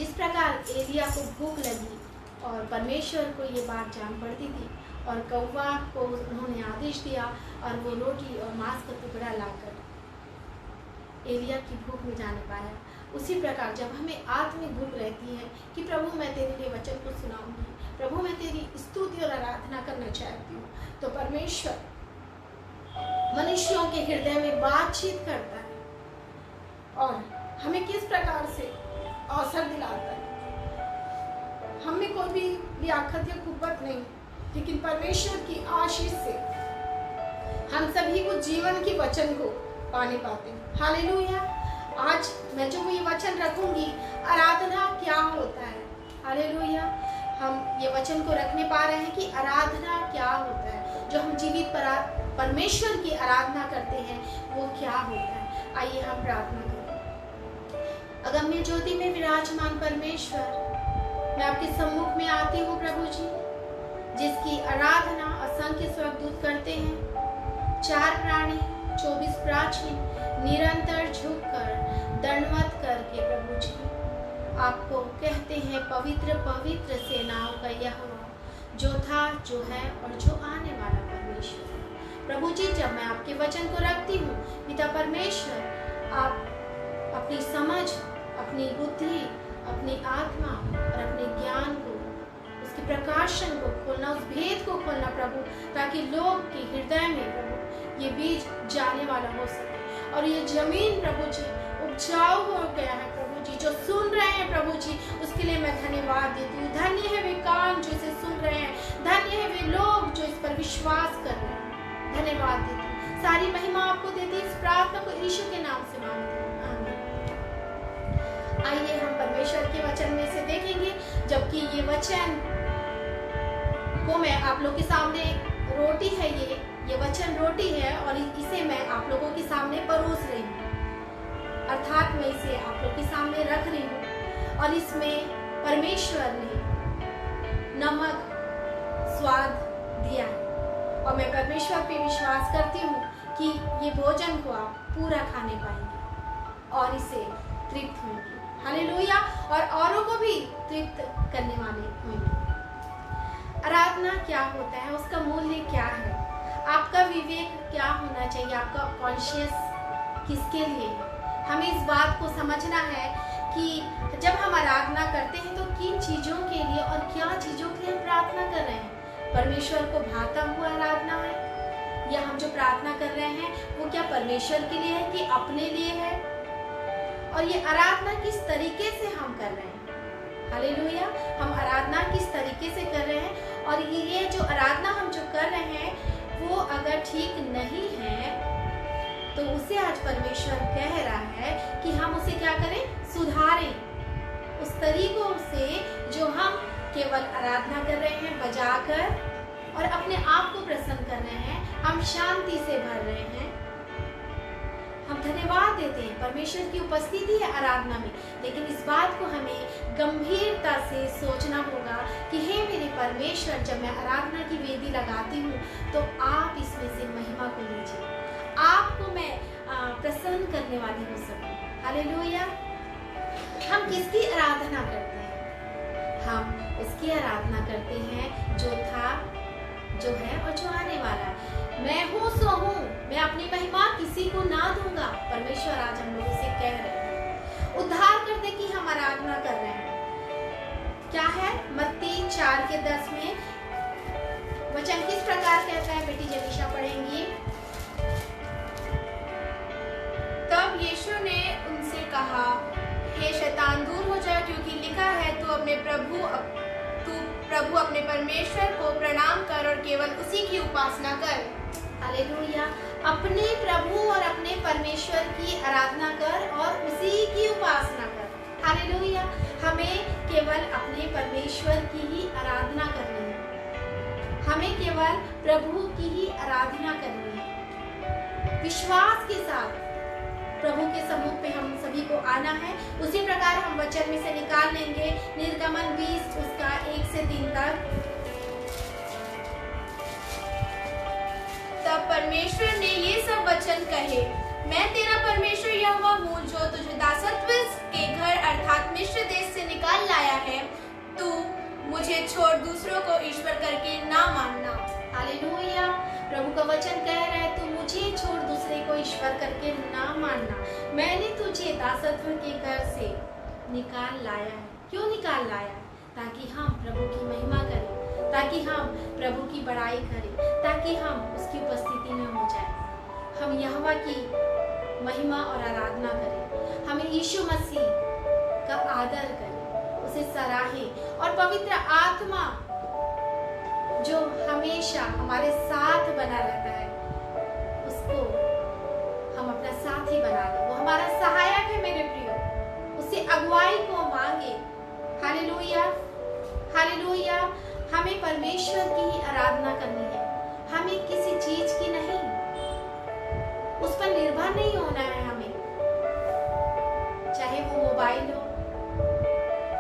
जिस प्रकार एलिया को भूख लगी और परमेश्वर को ये बात जान पड़ती थी और कौवा को उन्होंने आदेश दिया और वो रोटी और मांस का टुकड़ा लाकर एलिया की भूख मिटाने पाया, उसी प्रकार जब हमें आत्मिक भूख रहती है कि प्रभु मैं तेरे लिए वचन को सुनाऊंगी, प्रभु मैं तेरी स्तुति और आराधना करना चाहती हूँ, तो परमेश्वर मनुष्यों के हृदय में बातचीत करता है और हमें किस प्रकार से अवसर दिलाता है। हमें कोई भी लियाकत या कुव्वत नहीं, लेकिन परमेश्वर की आशीष से हम सभी को जीवन के वचन को पाने पाते हैं। हालेलुया। आज मैं जो ये वचन रखूंगी, आराधना क्या होता है। हालेलुया। हम ये वचन को रखने पा रहे हैं कि आराधना क्या होता है, जो हम जीवित परमेश्वर की आराधना करते हैं वो क्या होता है। आइए हम प्रार्थना करें। अगम्य ज्योति में विराजमान परमेश्वर, मैं आपके सम्मुख में आती हूँ प्रभु जी, जिसकी आराधना असंख्य स्वर्गदूत करते हैं। 4 प्राणी 24 प्राचीन निरंतर झुककर दंडवत करके प्रभु जी आपको कहते हैं, पवित्र पवित्र सेनाओं का यहोवा, जो था, जो है और जो आने वाला परमेश्वर। प्रभु जी जब मैं आपके वचन को रखती हूँ पिता परमेश्वर, आप अपनी समझ, अपनी बुद्धि, अपनी आत्मा और अपने ज्ञान को, उसके प्रकाशन को खोलना, उस भेद को खोलना प्रभु, ताकि लोग के हृदय में प्रभु ये बीज जाने वाला हो सके और ये जमीन प्रभु जी उपजाऊ हो गया है प्रभु जी। जो सुन रहे हैं प्रभु जी, उसके लिए मैं धन्यवाद देती हूँ। धन्य है वे कान जो इसे सुन रहे हैं, धन्य है वे लोग जो इस पर विश्वास कर रहे हैं। धन्यवाद देती हूँ, सारी महिमा आपको देती हूँ। इस प्रार्थना को यीशु के नाम से मांगती हूँ, आमीन। आइए हम परमेश्वर के वचन में से देखेंगे, जबकि ये वचन को मैं आप लोग के सामने, रोटी है ये वचन रोटी है और इसे मैं आप लोगों के सामने परोस रही हूँ, अर्थात मैं इसे आप लोग के सामने रख रही हूँ और इसमें परमेश्वर ने नमक स्वाद दिया है और मैं परमेश्वर पे विश्वास करती हूँ कि ये भोजन को आप पूरा खाने पाएंगे और इसे तृप्त होंगे। हालेलुया। और औरों को भी तृप्त करने वाले होंगे। आराधना क्या होता है, उसका मूल्य क्या है, आपका विवेक क्या होना चाहिए, आपका कॉन्शियस किसके लिए है। हमें इस बात को समझना है कि जब हम आराधना करते हैं तो किन चीजों के लिए और क्या चीजों के लिए हम प्रार्थना कर रहे हैं। परमेश्वर को भाता हुआ आराधना है या हम जो प्रार्थना कर रहे हैं वो क्या परमेश्वर के लिए है कि अपने लिए है, और ये आराधना किस तरीके से हम कर रहे हैं। हालेलुया। हम आराधना किस तरीके से कर रहे हैं और ये जो आराधना हम जो कर रहे हैं वो अगर ठीक नहीं है तो उसे आज परमेश्वर कह रहा है कि हम उसे क्या करें, सुधारें। उस तरीकों से जो हम केवल आराधना कर रहे हैं बजाकर और अपने आप को प्रसन्न कर रहे हैं, हम शांति से भर रहे हैं, हम धन्यवाद देते हैं। परमेश्वर की उपस्थिति है आराधना में, लेकिन इस बात को हमें गंभीरता से सोचना होगा कि हे मेरे परमेश्वर, जब मैं आराधना की वेदी लगाती हूँ तो आप इसमें से महिमा को लीजिए, आपको मैं प्रसन्न करने वाली हो सकूं। हालेलुया। हम किसकी आराधना करते हैं? हम उसकी आराधना करते हैं जो था, जो है और जो आने वाला है। मैं हूँ सो हूँ, मैं अपनी महिमा किसी को ना दूंगा। परमेश्वर आज हम लोगों से कह रहे हैं, उद्धार करने की हम आराधना कर रहे हैं। क्या है? मत्ती 4:10 में वचन किस प्रकार कहता है? बेटी जनीशा पढ़ेंगी। तब यीशु ने उनसे कहा, हे शैतान दूर हो जा, क्योंकि लिखा है, तू प्रभु अपने परमेश्वर को प्रणाम कर और केवल उसी की उपासना कर। हालेलुया। अपने प्रभु और अपने परमेश्वर की आराधना कर और उसी की उपासना कर। हालेलुया। हमें केवल अपने परमेश्वर की ही आराधना करनी है, हमें केवल प्रभु की ही आराधना करनी है। विश्वास के साथ प्रभु के सम्मुख पे हम सभी को आना है। उसी प्रकार हम वचन में से निकाल लेंगे निर्गमन 20 उसका 1 से 3 तक। तब परमेश्वर ने ये सब वचन कहे, मैं तेरा परमेश्वर यहोवा हूँ, जो तुझे दासत्व के घर अर्थात मिस्र देश से निकाल मुझे छोड़ दूसरों को ईश्वर करके ना मानना। हालेलुया। प्रभु का वचन कह रहा है, तू मुझे छोड़ दूसरे को ईश्वर करके ना मानना। मैंने तुझे दासत्व के घर से निकाल लाया है। क्यों निकाल लाया है? ताकि हम प्रभु की महिमा करें, ताकि हम प्रभु की बड़ाई करें, ताकि हम उसकी उपस्थिति में हो जाए। हम यहोवा की महिमा और आराधना करें, हम यीशु मसीह का आदर करें, उसे सराहें और पवित्र आत्मा जो हमेशा हमारे साथ बना रहता है उसको हम अपना साथी बना लें। वो हमारा सहायक है मेरे प्रियो, उससे अगुवाई को मांगे। Hallelujah, hallelujah. हमें परमेश्वर की ही आराधना करनी है, हमें किसी चीज की नहीं, उस पर निर्भर नहीं होना है हमें। चाहे वो मोबाइल हो,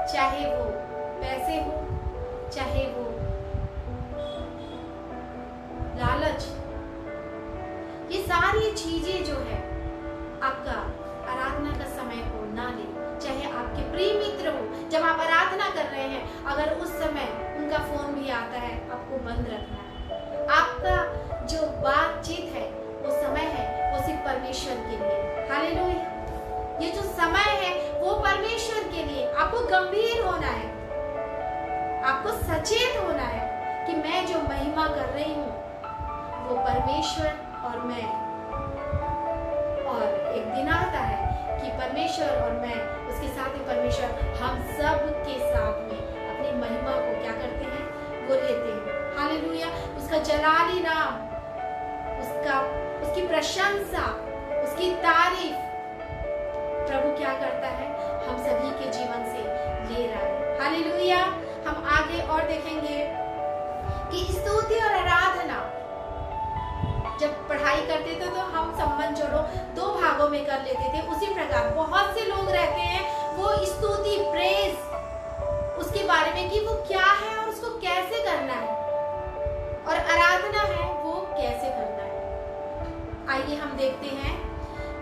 चाहे वो पैसे हो, चाहे वो लालच, ये सारी चीजें जो है आपका आराधना का समय को ना ले। चाहे आपके प्रिय मित्र हो, जब आप आराधना कर रहे हैं, अगर उस समय उनका फोन भी आता है, आपको बंद रखना है। आपका जो बातचीत है वो समय है, वो सिर्फ परमेश्वर के लिए। हालेलुया। ये जो समय है वो परमेश्वर के लिए। आपको गंभीर होना है, आपको सचेत होना है कि मैं जो महिमा कर रही हूँ वो परमेश्वर और मैं। और एक दिन आता है कि परमेश्वर और मैं, उसके साथ ही परमेश्वर, हम सब के साथ में अपनी महिमा को क्या करते हैं? वो लेते हैं। हालेलुया। उसका जलाली नाम, उसकी प्रशंसा, उसकी तारीफ प्रभु क्या करता है? हम सभी के जीवन से ले रहा है। हालेलुया। हम आगे और देखेंगे कि स्तुति और आराधना जब पढ़ाई करते थे तो हम संबंध जोड़ो 2 भागों में कर लेते थे। उसी प्रकार बहुत से लोग रहते हैं, वो स्तुति, प्रेज, उसके बारे में कि वो क्या है और उसको कैसे करना है, और आराधना है वो कैसे करना है। आइए हम देखते हैं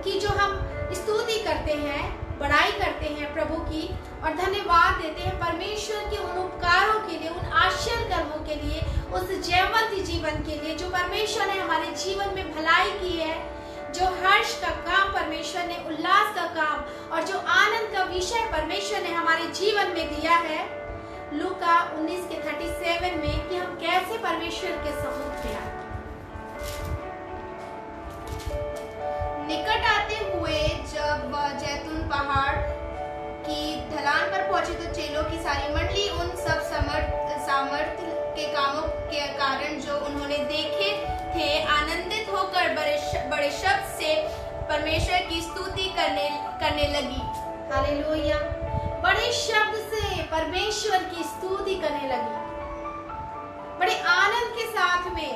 कि जो हम स्तुति करते हैं, बड़ाई करते हैं प्रभु की और धन्यवाद देते हैं परमेश्वर के उन उपकारों के लिए, उन आश्चर्य कर्मों के लिए, उस जयवंत जीवन के लिए जो परमेश्वर ने हमारे जीवन में भलाई की है, जो हर्ष का काम परमेश्वर ने, उल्लास का काम और जो आनंद का विषय परमेश्वर ने हमारे जीवन में दिया है। लूका 19:37 में कि हम कैसे परमेश्वर के सम्मुख में आए। निकट आते हुए जब वह जैतून पहाड़ की ढलान पर पहुंचे तो चेलों की सारी मंडली उन सब सामर्थ्य के कामों के कारण जो उन्होंने देखे थे आनंदित होकर बड़े शब्द से परमेश्वर की स्तुति करने लगी। हालेलुया। बड़े शब्द से परमेश्वर की स्तुति करने लगी, बड़े आनंद के साथ में।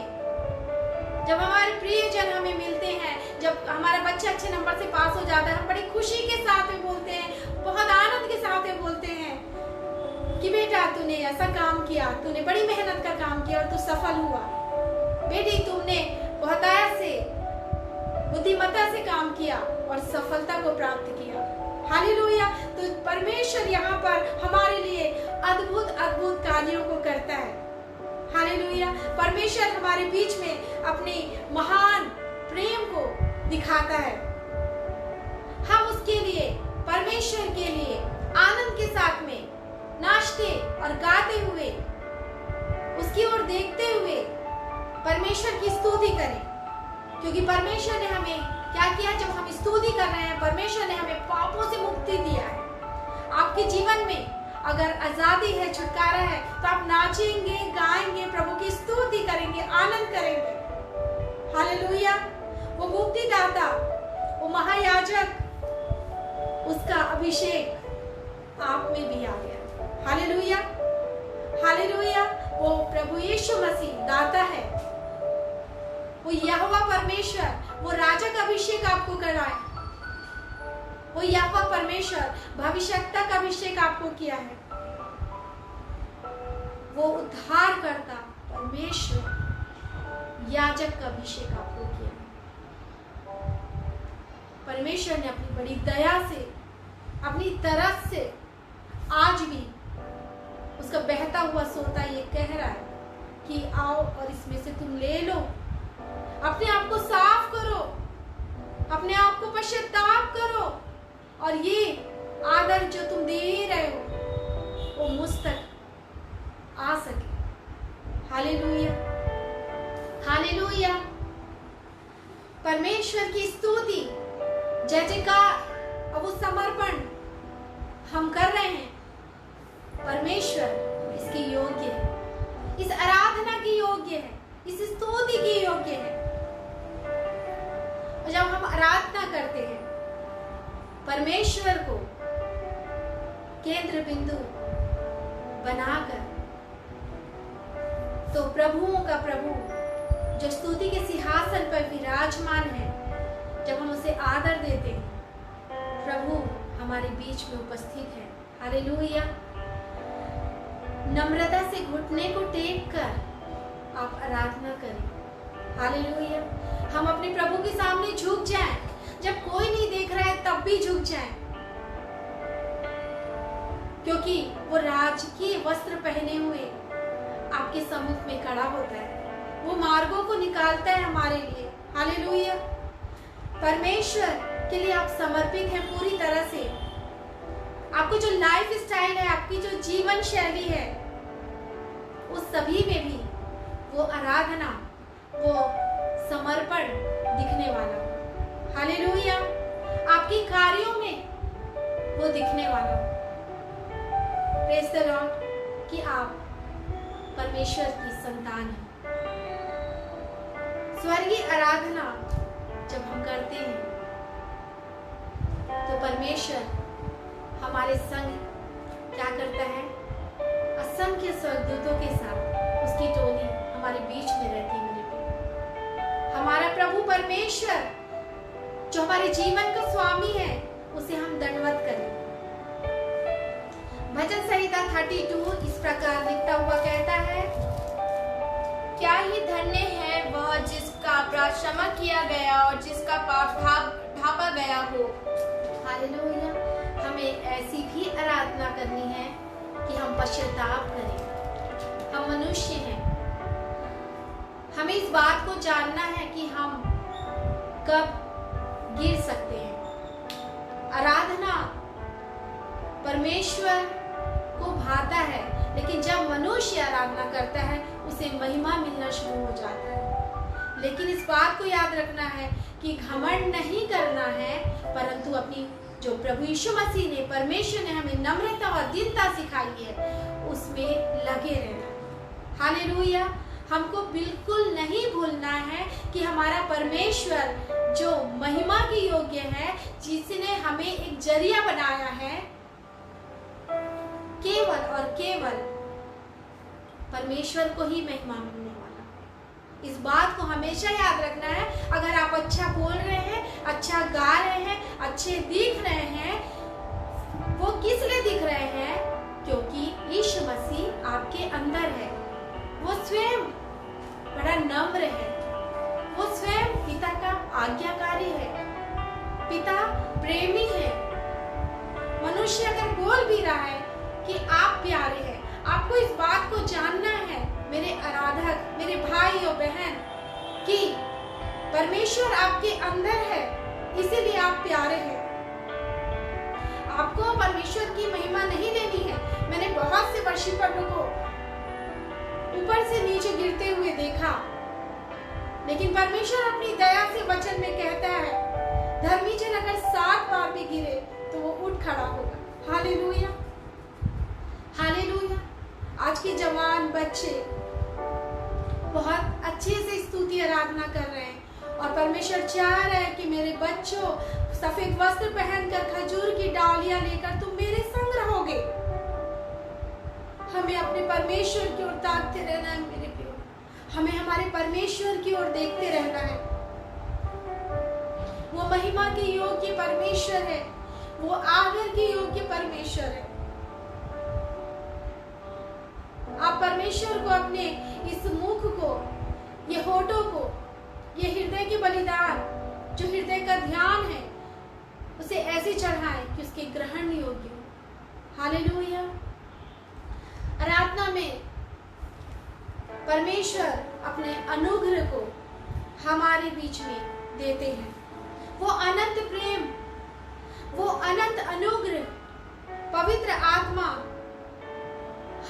जब हमारे प्रियजन हमें मिलते हैं, जब हमारा बच्चा अच्छे नंबर से पास हो जाता है, हम बड़ी खुशी के साथ में बोलते हैं, बहुत आनंद के साथ में बोलते हैं कि बेटा तूने ऐसा काम किया, तूने बड़ी मेहनत का काम किया और तू सफल हुआ। बेटी तुमने बहुत से बुद्धिमत्ता से काम किया और सफलता को प्राप्त किया। हालेलुया। तो परमेश्वर यहाँ पर हमारे लिए अद्भुत अद्भुत कार्यों को करता है। हालेलुया। परमेश्वर हमारे बीच में अपने महान प्रेम को दिखाता है। हम उसके लिए, परमेश्वर के लिए आनंद के साथ में नाचते और गाते हुए, उसकी ओर देखते हुए परमेश्वर की स्तुति करें, क्योंकि परमेश्वर ने हमें क्या किया? जब हम स्तुति कर रहे हैं, परमेश्वर ने हमें पापों से मुक्ति दिया है। आपके जीवन में अगर आजादी है, छुटकारा है, तो आप नाचेंगे, गाएंगे, प्रभु की स्तुति करेंगे, आनंद करेंगे। हालेलुया। वो मुक्तिदाता, वो महायाजक, उसका अभिषेक आप में भी आ गया। Hallelujah, hallelujah. वो प्रभु यीशु मसीह दाता है, वो यहोवा परमेश्वर, वो राजा का अभिषेक आपको कराए। वो यहोवा परमेश्वर भविष्यता का अभिषेक आपको किया है। वो उद्धार करता परमेश्वर याजक का अभिषेक आपको किया है। परमेश्वर ने अपनी बड़ी दया से, अपनी तरफ से आज भी उसका बहता हुआ सोता ये कह रहा है कि आओ और इसमें से तुम ले लो, अपने आप को साफ करो, अपने आप को पश्चाताप करो, और ये आदर जो तुम दे रहे हो वो मुझ तक आ सके। Hallelujah, hallelujah. परमेश्वर की स्तुति, जय जयकार और वो समर्पण हम कर रहे हैं। परमेश्वर इसके योग्य है, इस आराधना की योग्य है, इस स्तुति की योग्य है। और जब हम आराधना करते हैं परमेश्वर को केंद्र बिंदु बनाकर, तो प्रभुओं का प्रभु जो स्तुति के सिंहासन पर विराजमान है, जब हम उसे आदर देते हैं, प्रभु हमारे बीच में उपस्थित है। हालेलुया। नम्रता से घुटने को टेक कर आप आराधना करें। हालेलुया। हम अपने प्रभु के सामने झुक जाएं, जब कोई नहीं देख रहा है तब भी झुक जाएं, क्योंकि वो राजकीय वस्त्र पहने हुए आपके सम्मुख में खड़ा होता है, वो मार्गों को निकालता है हमारे लिए। हालेलुया। परमेश्वर के लिए आप समर्पित हैं पूरी तरह से। आपको जो लाइफ स्टाइल है, आपकी जो जीवन शैली है, उस सभी में भी वो आराधना, वो समर्पण दिखने वाला हो। हालेलुया। आपके कार्यों में वो दिखने वाला हो। प्रेज़ द लॉर्ड कि आप परमेश्वर की संतान हैं। स्वर्गीय आराधना जब हम करते हैं तो परमेश्वर हमारे संग क्या करता है? असंख्य स्वर्गदूतों के साथ उसकी टोली हमारे बीच में रहती है। मेरे प्रिय, हमारा प्रभु परमेश्वर जो हमारे जीवन का स्वामी है, उसे हम दंडवत करें। भजन संहिता 32 इस प्रकार लिखता हुआ कहता है, क्या ही धन्य है वह जिसका अपराध क्षमा किया गया और जिसका पाप ढांपा गया हो। हालेलुया। हमें ऐसी भी आराधना करनी है कि हम पश्चाताप करें। हम मनुष्य हैं, हमें इस बात को जानना है कि हम कब गिर सकते हैं। आराधना परमेश्वर को भाता है, लेकिन जब मनुष्य आराधना करता है उसे महिमा मिलना शुरू हो जाता है। लेकिन इस बात को याद रखना है कि घमंड नहीं करना है, परंतु अपनी जो प्रभु यीशु मसीह ने, परमेश्वर ने हमें नम्रता और दीनता सिखाई है, उसमें लगे रहना। हालेलुया। हमको बिल्कुल नहीं भूलना है कि हमारा परमेश्वर जो महिमा के योग्य है, जिसने हमें एक जरिया बनाया है, केवल और केवल परमेश्वर को ही महिमा मिलने वाला। इस बात को हमेशा याद रखना है। अगर आप अच्छा बोल रहे हैं, अच्छा गा रहे हैं, अच्छे दिख रहे हैं, वो किस लिए दिख रहे हैं? क्योंकि यीशु मसीह आपके अंदर है। वो स्वयं बड़ा नम्र है, वो स्वयं पिता का आज्ञाकारी है, पिता प्रेमी है। मनुष्य अगर बोल भी रहा है कि आप प्यारे हैं, आपको इस बात को जानना है मेरे आराधक, मेरे भाई और बहन, कि परमेश्वर आपके अंदर है, इसीलिए आप प्यारे हैं। आपको परमेश्वर की महिमा नहीं देनी है। मैंने बहुत से वर्शिपर्स को ऊपर से नीचे गिरते हुए देखा, लेकिन परमेश्वर अपनी दया से वचन में कहता है, धर्मी जन अगर 7 बार भी गिरे तो वो उठ खड़ा होगा। Hallelujah, hallelujah. आज के जवान बच्चे बहुत अच्छे से स्तुति आराधना कर रहे हैं, और परमेश्वर चाह रहे हैं कि मेरे बच्चों, सफेद वस्त्र पहनकर खजूर की डालियां लेकर तुम मेरे संग रहोगे। हमें अपने परमेश्वर की ओर ताकते रहना है मेरे प्रियो। हमें हमारे परमेश्वर की ओर देखते रहना है। वो महिमा के योग्य परमेश्वर है, वो आदर के योग्य परमेश्वर है। आप परमेश्वर को अपने इस मुख को, ये होठों को, ये हृदय के बलिदान, जो हृदय का ध्यान है, उसे ऐसे चढ़ाएं कि उसके ग्रहण योग्य हो। हालेलुया। आराधना में परमेश्वर अपने अनुग्रह को हमारे बीच में देते हैं। वो अनंत प्रेम, वो अनंत अनुग्रह, पवित्र आत्मा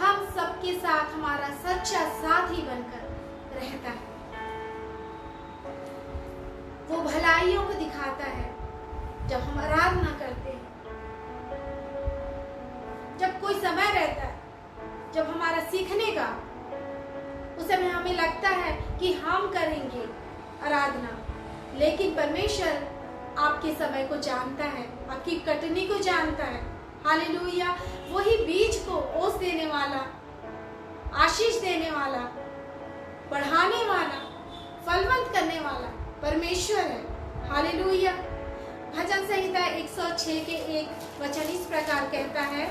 हम सबके साथ हमारा सच्चा साथी बनकर रहता है। वो भलाइयों को दिखाता है जब हम आराधना करते हैं। जब कोई समय रहता है जब हमारा सीखने का, उस समय हमें लगता है कि हम करेंगे आराधना, लेकिन परमेश्वर आपके समय को जानता है, आपकी कटनी को जानता है। हालेलुया। वही बीज को ओस देने वाला, आशीष देने वाला, बढ़ाने वाला, फलवंत करने वाला परमेश्वर है। हालेलुया। भजन संहिता 106 के 1 वचन इस प्रकार कहता है।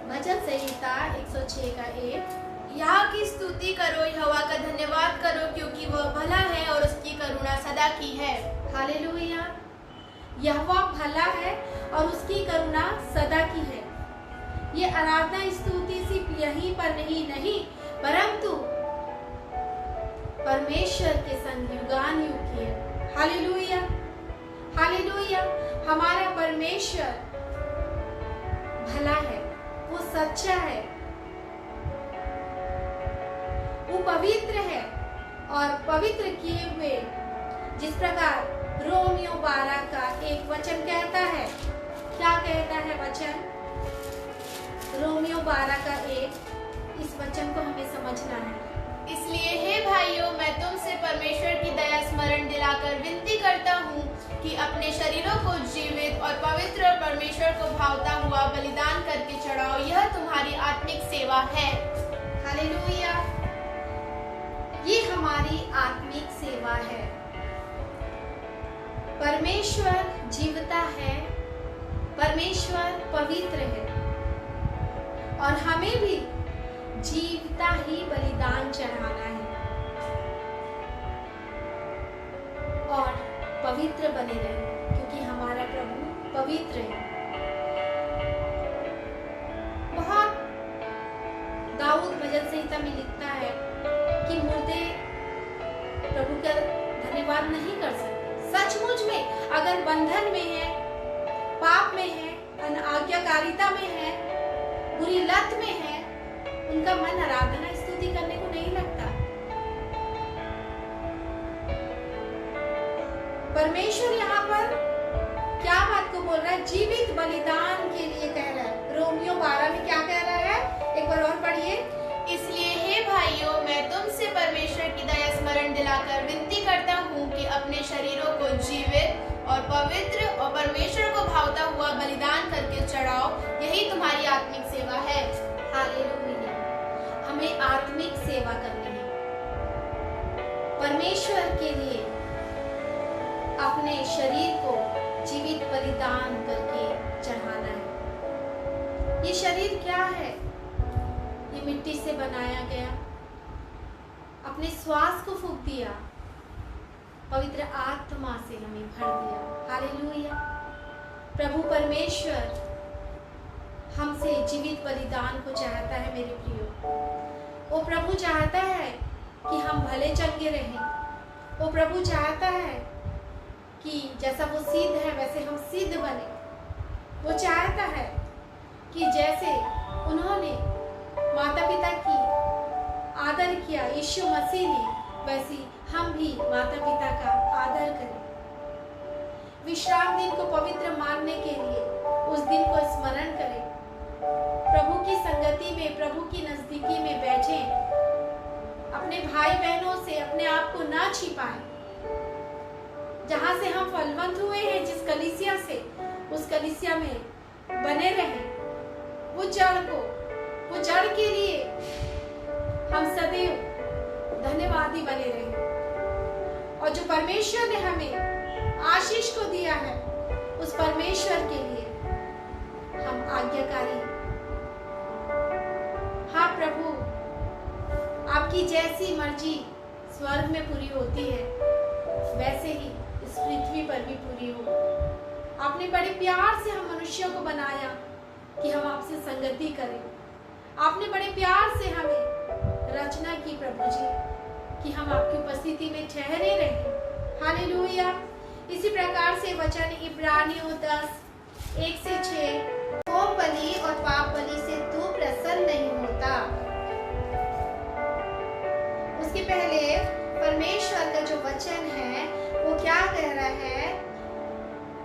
भजन संहिता 106 का 1, यहोवा की स्तुति करो, यहोवा का धन्यवाद करो, क्योंकि वह भला है और उसकी करुणा सदा की है। हालेलुया। यहोवा भला है और उसकी करुणा सदा की है। ये आराधना स्तुति सिर्फ यहीं पर नहीं परंतु परमेश्वर के संग युगान युग की है। हालेलुया। हालेलुया। हमारा परमेश्वर भला है, वो सच्चा है, वो पवित्र है, और पवित्र किए हुए, जिस प्रकार रोमियो 12 का 1 वचन कहता है। क्या कहता है वचन? रोमियो 12 का 1, इस वचन को हमें समझना है। इसलिए हे भाइयों, मैं तुमसे परमेश्वर की दया स्मरण दिलाकर विनती करता हूँ कि अपने शरीरों को जीवित और पवित्र और परमेश्वर को भावता हुआ बलिदान करके चढ़ाओ, यह तुम्हारी आत्मिक सेवा है। हालेलुया। ये हमारी आत्मिक सेवा है। परमेश्वर जीवता है, परमेश्वर पवित्र है, और हमें भी जीवता ही बलिदान चढ़ाना है और पवित्र बने रहे, क्योंकि हमारा प्रभु पवित्र है। बहुत दाऊद भजन संहिता में लिखता है कि मुर्दे प्रभु का धन्यवाद नहीं कर सकते। सचमुच में अगर बंधन में है, पाप में है, अनाज्ञाकारिता में है, बुरी लत में है, उनका मन आराधना स्तुति करने को नहीं लगता। परमेश्वर यहाँ पर क्या बात को बोल रहा है? जीवित बलिदान के लिए कह रहा है। रोमियो 12 में क्या कह रहा है? एक बार और पढ़िए। इसलिए हे भाइयों, मैं तुमसे परमेश्वर की दया स्मरण दिलाकर विनती करता हूँ कि अपने शरीरों को जीवित और पवित्र और परमेश्वर को भावता हुआ बलिदान करके चढ़ाओ, यही तुम्हारी आत्मिक सेवा है। हालेलुया। हमें आत्मिक सेवा करनी है, परमेश्वर के लिए अपने शरीर को जीवित बलिदान करके चढ़ाना है। ये शरीर क्या है? ये मिट्टी से बनाया गया, अपने श्वास को फूंक दिया, पवित्र आत्मा से हमें भर दिया। हालेलुया। प्रभु परमेश्वर हमसे जीवित बलिदान को चाहता है। मेरे प्रियो, वो प्रभु चाहता है कि हम भले चंगे रहें। वो प्रभु चाहता है कि जैसा वो सिद्ध है वैसे हम सिद्ध बने। वो चाहता है कि जैसे उन्होंने माता पिता की आदर किया यीशु मसीह ने, वैसे हम भी माता पिता का आदर करें। विश्राम दिन को पवित्र मानने के लिए उस दिन को स्मरण करें। प्रभु की संगति में, प्रभु की नजदीकी में बैठें। अपने भाई बहनों से अपने आप को ना छिपाएं। जहां से हम फलवंत हुए हैं, जिस कलीसिया से, उस कलीसिया में बने रहें। वो जड़ के लिए हम सदैव धन्यवादी बने रहें। और जो परमेश्वर ने हमें आशीष को दिया है, उस परमेश्वर के लिए हम आज्ञाकारी। हाँ प्रभु, आपकी जैसी मर्जी स्वर्ग में पूरी होती है, वैसे ही इस पृथ्वी पर भी पूरी हो। आपने बड़े प्यार से हम मनुष्यों को बनाया कि हम आपसे संगति करें। आपने बड़े प्यार से हमें रचना की प्रभु जी कि हम आपकी उपस्थिति में ठहरे रहें। हालेलुया। इसी प्रकार से वचन इब्रानियों 10:1-6, होम बलि और पाप बलि से तू प्रसन्न नहीं होता। उसके पहले परमेश्वर का जो वचन है वो क्या कह रहा है?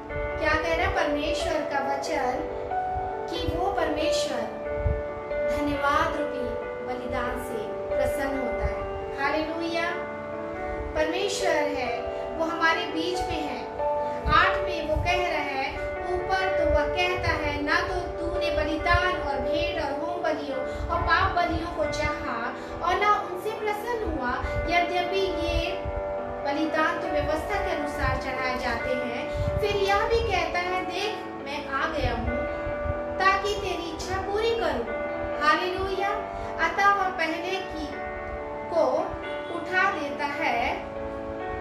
क्या कह रहा है परमेश्वर का वचन? कि वो परमेश्वर धन्यवाद रूपी बलिदान से प्रसन्न होता है। हालेलुया। परमेश्वर है वो हमारे बीच में है। 8 में वो कह रहा है, ऊपर तो वह कहता है, ना तो तूने बलिदान और भेंट और होम बलियों और पाप बलियों को चाहा और ना उनसे प्रसन्न हुआ, यद्यपि ये बलिदान तो व्यवस्था के अनुसार चढ़ाए जाते हैं। फिर यह भी कहता है, देख मैं आ गया हूँ ताकि तेरी इच्छा पूरी करूँ। हालेलुया। अतः वह पहले की को उठा देता है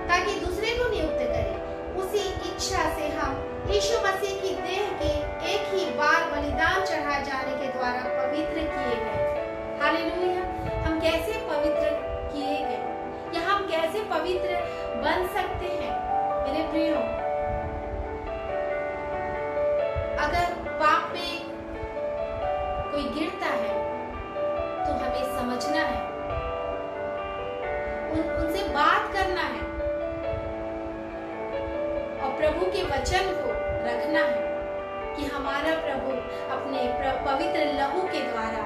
ताकि दूसरे को नियुक्त करे। उसी इच्छा से हम यीशु मसीह की देह के एक ही बार बलिदान चढ़ाए जाने के द्वारा पवित्र किए गए। हालेलुया। हम कैसे पवित्र किए गए या हम कैसे पवित्र बन सकते हैं? मेरे प्रियो, अगर पाप में कोई गिरता है तो हमें समझना है, उनसे बात करना है और प्रभु के वचन को रखना है कि हमारा प्रभु अपने पवित्र लहू के द्वारा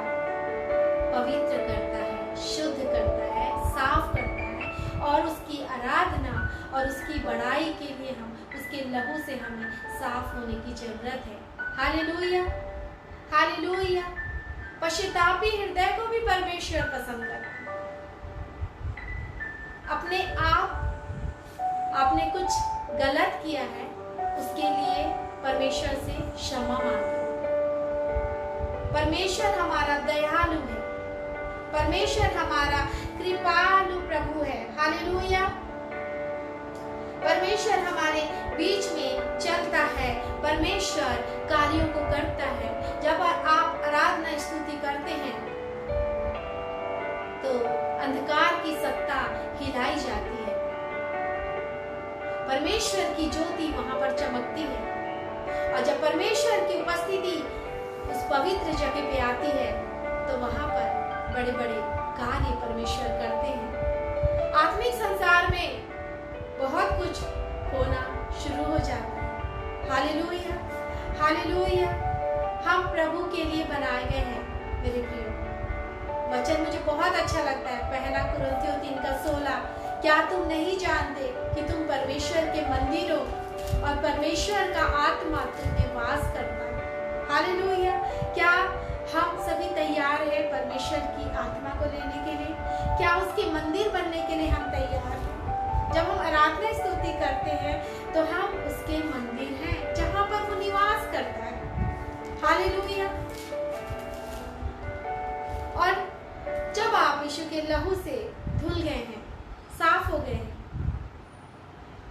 पवित्र करता है, शुद्ध करता है, साफ करता है और उसकी आराधना और उसकी बड़ाई के लिए हम उसके लहू से हमें साफ होने की जरूरत है। हालेलुया। हालेलुया। पश्चातापी हृदय को भी परमेश्वर पसंद करता है। अपने आप आपने कुछ गलत किया है, उसके लिए परमेश्वर से क्षमा मांगो। परमेश्वर हमारा दयालु है। परमेश्वर हमारा कृपालु प्रभु है। हालेलुया। परमेश्वर हमारे बीच में चलता है। परमेश्वर कार्यों को करता है। जब आप आराधना स्तुति करते हैं तो अंधकार की सत्ता हिलाई जाती है। परमेश्वर की ज्योति वहां पर चमकती है और जब परमेश्वर की उपस्थिति उस पवित्र जगह पे आती है तो वहां पर बड़े बड़े कार्य परमेश्वर करते हैं। आत्मिक संसार में बहुत कुछ होना शुरू हो जाता है। हालेलुया। हालेलुया। हम प्रभु के लिए बनाए गए हैं। मेरे प्रियो, वचन मुझे बहुत अच्छा लगता है। 1 कुरिन्थियों 3:16, क्या तुम नहीं जानते कि तुम परमेश्वर के मंदिर हो और परमेश्वर का आत्मा तुम में वास करता है। हालेलुया। क्या हम सभी तैयार हैं परमेश्वर की आत्मा को लेने के लिए? क्या उसके मंदिर बनने के लिए हम तैयार हैं? जब हम आराधना स्तुति करते हैं तो हम उसके मंदिर हैं जहां पर वो निवास करता है। हालेलुया। और जब आप यीशु के लहू से धुल गए हैं, साफ हो गए हैं,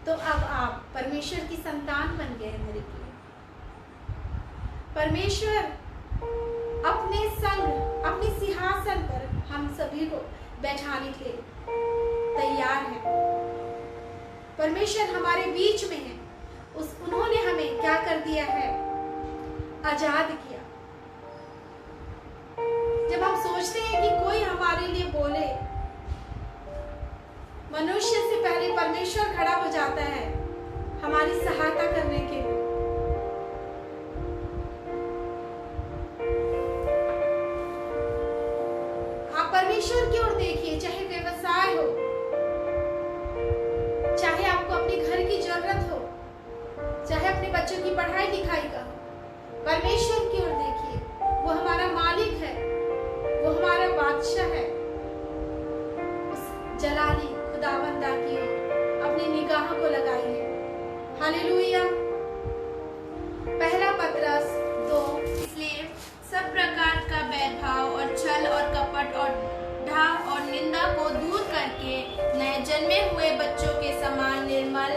तो अब आप परमेश्वर की संतान बन गए हैं। मेरे प्रिय, परमेश्वर अपने संग अपने सिंहासन पर हम सभी को बैठाने के लिए तैयार है। परमेश्वर हमारे बीच में है। उन्होंने हमें क्या कर दिया है? आजाद किया। जब हम सोचते हैं कि कोई हमारे लिए बोले, मनुष्य से पहले परमेश्वर खड़ा हो जाता है हमारी सहायता करने के लिए। आप परमेश्वर की ओर देखिए, चाहे व्यवसाय हो, चाहे आपको अपने घर की जरूरत हो, चाहे अपने बच्चों की पढ़ाई लिखाई का हो, परमेश्वर की ओर देखिए। वो हमारा मालिक है, वो हमारा बादशाह है। उस जलाली खुदावंदा की ओर अपनी निगाहों को लगाइए। हालेलुया। 1 पतरस 2, इसलिए सब प्रकार का वैरभाव और छल और कपट और ढाह और निंदा को दूर करके नए जन्मे हुए बच्चों के समान निर्मल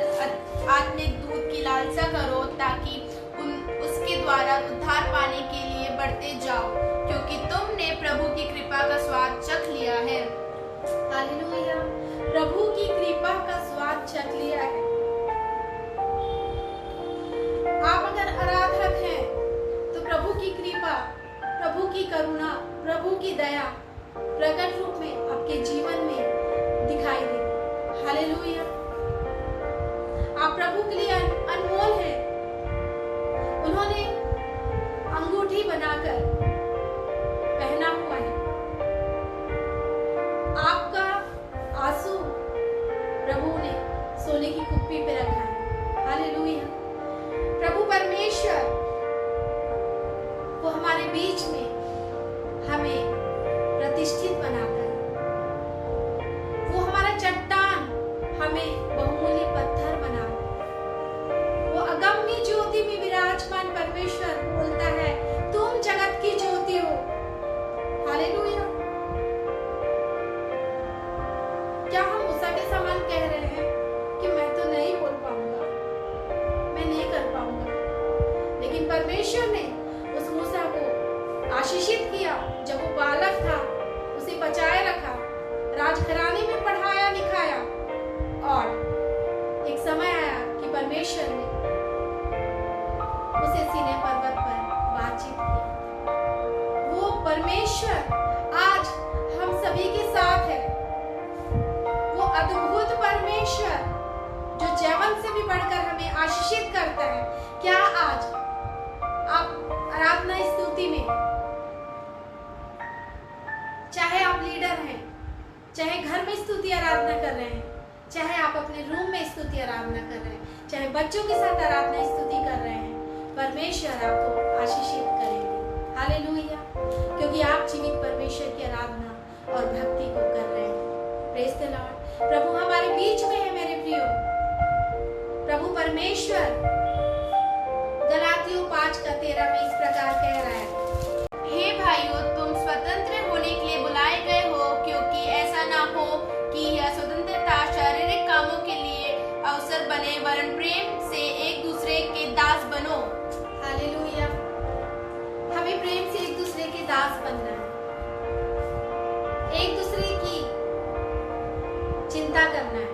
आत्मिक दूध की लालसा करो, ताकि उसके द्वारा उद्धार पाने के लिए बढ़ते जाओ, क्योंकि तुमने प्रभु की कृपा का स्वाद चख लिया है। प्रभु की करुणा, प्रभु की दया प्रकट रूप में आपके जीवन में दिखाई दे। हालेलुया। आप प्रभु के लिए अनमोल हैं। उन्होंने अंगूठी बनाकर पहना हुआ है। आपका आंसू प्रभु ने सोने की कुप्पी पे रखा है। हालेलुया। प्रभु परमेश्वर वो हमारे बीच में हमें प्रतिष्ठित बनाता है। वो हमारा चट्टान हमें बहुमूल्य पत्थर बनाता है। वो अगम्य ज्योति में विराजमान परमेश्वर बोलता है, तुम जगत की ज्योति हो। हालेलुया। क्या हम मूसा के समान कह रहे हैं कि मैं तो नहीं बोल पाऊंगा, मैं नहीं कर पाऊंगा? लेकिन परमेश्वर ने उस मूसा को आशीषित किया। जब वो बालक था उसे बचाए रखा, राजघराने में पढ़ाया लिखाया, और एक समय आया कि परमेश्वर ने उसे सीने पर्वत पर बातचीत की। वो परमेश्वर आज हम सभी के साथ है। वो अद्भुत परमेश्वर जो जैवन से भी बढ़कर हमें आशीषित करता है। क्या आज आप आराधना स्तुति में, चाहे आप लीडर हैं, चाहे घर में स्तुति आराधना कर रहे हैं, चाहे आप अपने रूम में स्तुति आराधना कर रहे हैं, चाहे बच्चों के साथ आराधना स्तुति कर रहे हैं, परमेश्वर आपको आशीषित करेंगे। हालेलुया। क्योंकि आप जीवित परमेश्वर की आराधना और भक्ति को कर रहे हैं। Praise the Lord. प्रभु हमारे बीच में है मेरे प्रियो। प्रभु परमेश्वर गलातियों 5:13 में इस प्रकार कह रहा है, हे भाइयों, तुम स्वतंत्र होने के लिए बुलाए गए हो, क्योंकि ऐसा ना हो कि यह स्वतंत्रता शारीरिक कामों के लिए अवसर बने, वरन प्रेम से एक दूसरे के दास बनो। हालेलुया। हमें प्रेम से एक दूसरे के दास बनना है, एक दूसरे की चिंता करना है।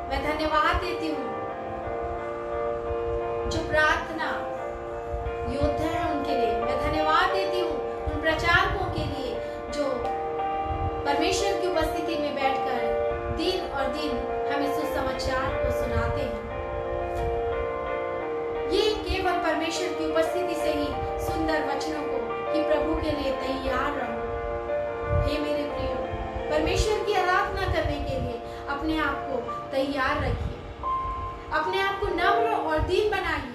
मैं धन्यवाद देती हूँ जो प्रार्थना योद्धा है उनके लिए। मैं धन्यवाद देती हूँ उन प्रचारकों के लिए जो परमेश्वर की उपस्थिति में बैठकर दिन और दिन हमें सुसमाचार को सुनाते हैं। ये केवल परमेश्वर की उपस्थिति से ही सुंदर वचनों को कि प्रभु के लिए तैयार रहो। हे मेरे प्रियो, परमेश्वर की आराधना करने के लिए अपने आप को तैयार रखिए। अपने आप को नम्र और दीन बनाइए।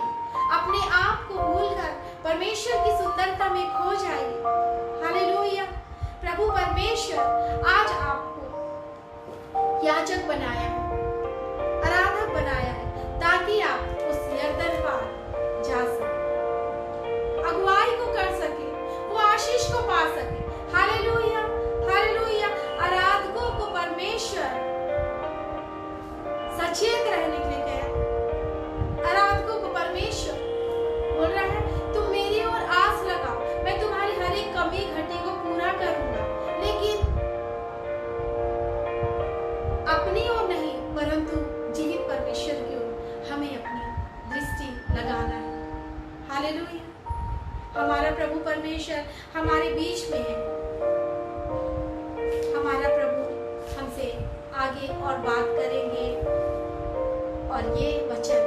अपने आप को भूलकर परमेश्वर की सुंदरता में खो जाइए। हालेलुया। प्रभु परमेश्वर आज आपको याजक बनाया है, आराधक बनाया है, ताकि आप उस यरदन पार जा सके, अगुवाई को कर सके, वो आशीष को पा सके। हालेलुया। हालेलुया। आराधकों को परमेश्वर सचेत रहने के लिए कहा। आराधकों को परमेश्वर बोल रहा है, तुम मेरी ओर आस लगाओ, मैं तुम्हारी हर एक कमी घटी को पूरा करूंगा। लेकिन अपनी ओर नहीं, परंतु जीवित परमेश्वर की ओर हमें अपनी दृष्टि लगाना है। हालेलुया। हमारा प्रभु परमेश्वर हमारे बीच में है। हमारा प्रभु हमसे आगे और बात करेंगे और ये वचन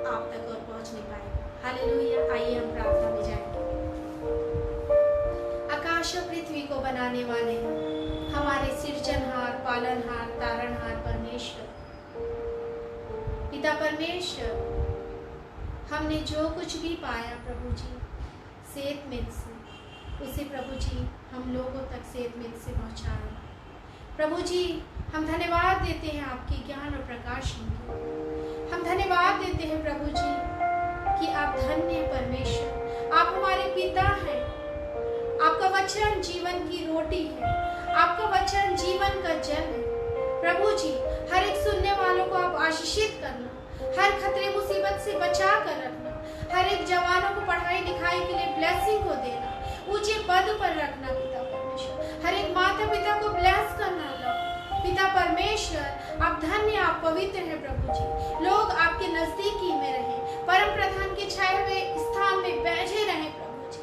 आप तक और पहुंच नहीं पाएगा। हालेलुया। आइए हम प्रार्थना में जाएंगे। आकाश और पृथ्वी को बनाने वाले हमारे सृजनहार, पालनहार, तारणहार परमेश्वर, पिता परमेश्वर, हमने जो कुछ भी पाया प्रभु जी सेहत में से, उसे प्रभु जी हम लोगों तक सेहत में से पहुंचाए। प्रभु जी हम धन्यवाद देते हैं आपके ज्ञान और प्रकाश को। हम धन्यवाद देते हैं प्रभु जी कि आप धन्य परमेश्वर, आप हमारे पिता हैं। आपका वचन जीवन की रोटी है, आपका वचन जीवन का जल है। प्रभु जी हर एक सुनने वालों को आप आशीषित करना, हर खतरे मुसीबत से बचा कर रखना, हर एक जवानों को पढ़ाई लिखाई के लिए ब्लेसिंग को देना, ऊंचे पद पर रखना पिता परमेश्वर। हर एक माता पिता को ब्लेस करना पिता परमेश्वर। आप धन्य, आप पवित्र हैं प्रभु जी। लोग आपके नजदीकी में रहें, परम प्रधान के छाए हुए स्थान में बैठे रहें प्रभु जी।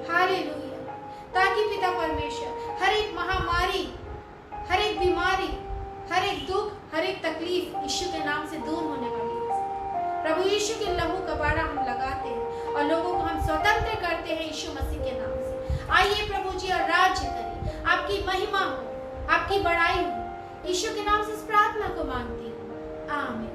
हालेलुया। ताकि पिता परमेश्वर हर एक महामारी, हर एक बीमारी, हर एक दुख, हर एक तकलीफ यीशु के नाम से दूर होने वाली है। प्रभु यीशु के लहू कबाड़ा हम लगाते हैं और लोगों को हम स्वतंत्र करते हैं यीशु मसीह के नाम से। आइए प्रभु जी और राज्य करिए, आपकी महिमा हो, आपकी बड़ाई हो। यीशु के नाम से इस प्रार्थना को मांगती हूँ, आमीन।